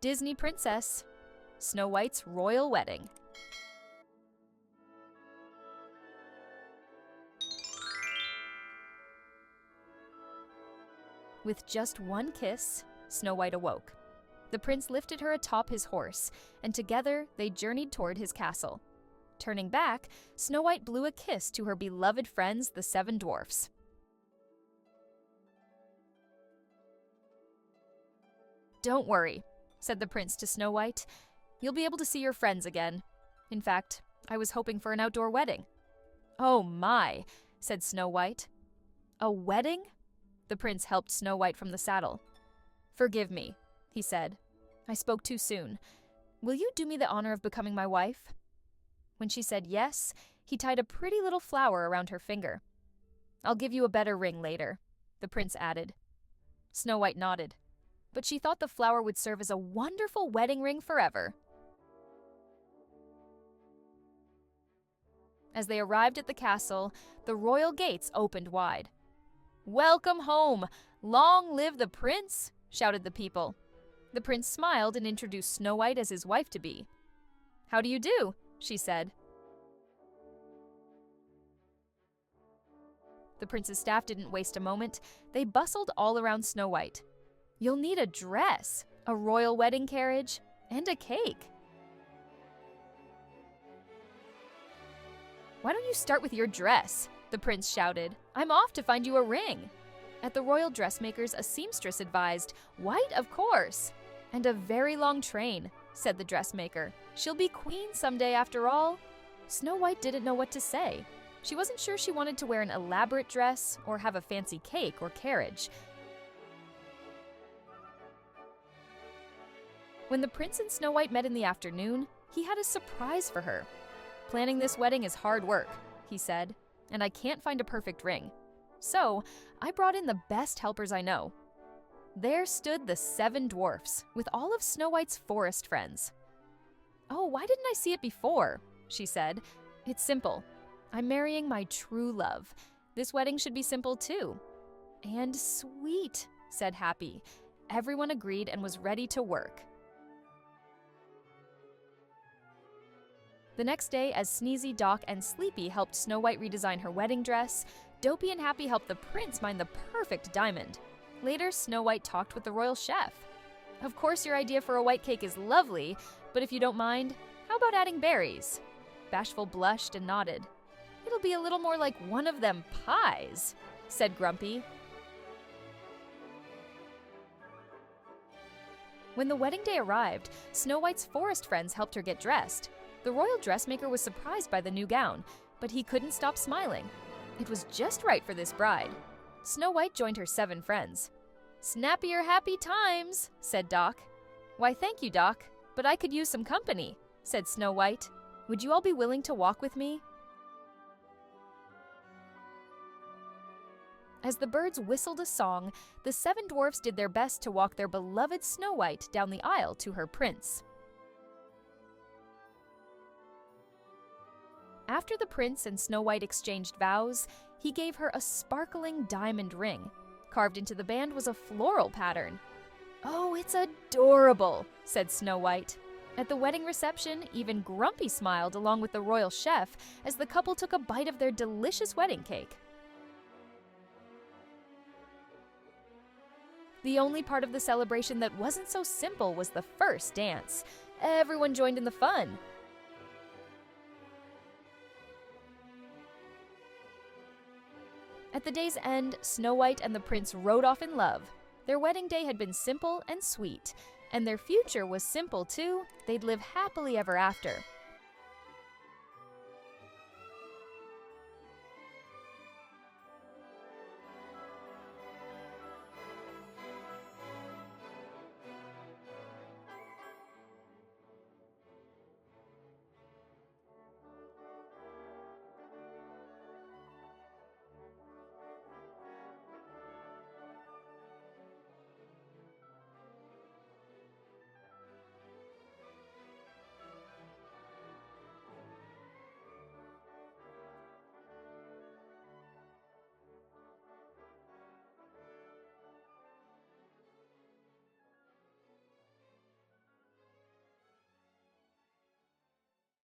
Disney Princess, Snow White's Royal Wedding. With just one kiss, Snow White awoke. The prince lifted her atop his horse, and together they journeyed toward his castle. Turning back, Snow White blew a kiss to her beloved friends, the 7 dwarfs. "Don't worry," said the prince to Snow White. "You'll be able to see your friends again. In fact, I was hoping for an outdoor wedding." "Oh my," said Snow White. "A wedding?" The prince helped Snow White from the saddle. "Forgive me," he said. "I spoke too soon. Will you do me the honor of becoming my wife?" When she said yes, he tied a pretty little flower around her finger. "I'll give you a better ring later," the prince added. Snow White nodded, but she thought the flower would serve as a wonderful wedding ring forever. As they arrived at the castle, the royal gates opened wide. "Welcome home! Long live the prince!" shouted the people. The prince smiled and introduced Snow White as his wife-to-be. "How do you do?" she said. The prince's staff didn't waste a moment. They bustled all around Snow White. "You'll need a dress, a royal wedding carriage, and a cake." "Why don't you start with your dress?" the prince shouted. "I'm off to find you a ring." At the royal dressmakers, a seamstress advised, "White, of course." "And a very long train," said the dressmaker. "She'll be queen someday after all." Snow White didn't know what to say. She wasn't sure she wanted to wear an elaborate dress or have a fancy cake or carriage. When the prince and Snow White met in the afternoon, he had a surprise for her. "Planning this wedding is hard work," he said, "and I can't find a perfect ring. So, I brought in the best helpers I know." There stood the 7 dwarfs, with all of Snow White's forest friends. "Oh, why didn't I see it before?" she said. "It's simple. I'm marrying my true love. This wedding should be simple too." "And sweet," said Happy. Everyone agreed and was ready to work. The next day, as Sneezy, Doc, and Sleepy helped Snow White redesign her wedding dress, Dopey and Happy helped the prince find the perfect diamond. Later, Snow White talked with the royal chef. "Of course your idea for a white cake is lovely, but if you don't mind, how about adding berries?" Bashful blushed and nodded. "It'll be a little more like one of them pies," said Grumpy. When the wedding day arrived, Snow White's forest friends helped her get dressed. The royal dressmaker was surprised by the new gown, but he couldn't stop smiling. It was just right for this bride. Snow White joined her 7 friends. "Snappier happy times," said Doc. "Why, thank you, Doc, but I could use some company," said Snow White. "Would you all be willing to walk with me?" As the birds whistled a song, the 7 dwarfs did their best to walk their beloved Snow White down the aisle to her prince. After the prince and Snow White exchanged vows, he gave her a sparkling diamond ring. Carved into the band was a floral pattern. "Oh, it's adorable," said Snow White. At the wedding reception, even Grumpy smiled along with the royal chef as the couple took a bite of their delicious wedding cake. The only part of the celebration that wasn't so simple was the first dance. Everyone joined in the fun. At the day's end, Snow White and the prince rode off in love. Their wedding day had been simple and sweet, and their future was simple too. They'd live happily ever after.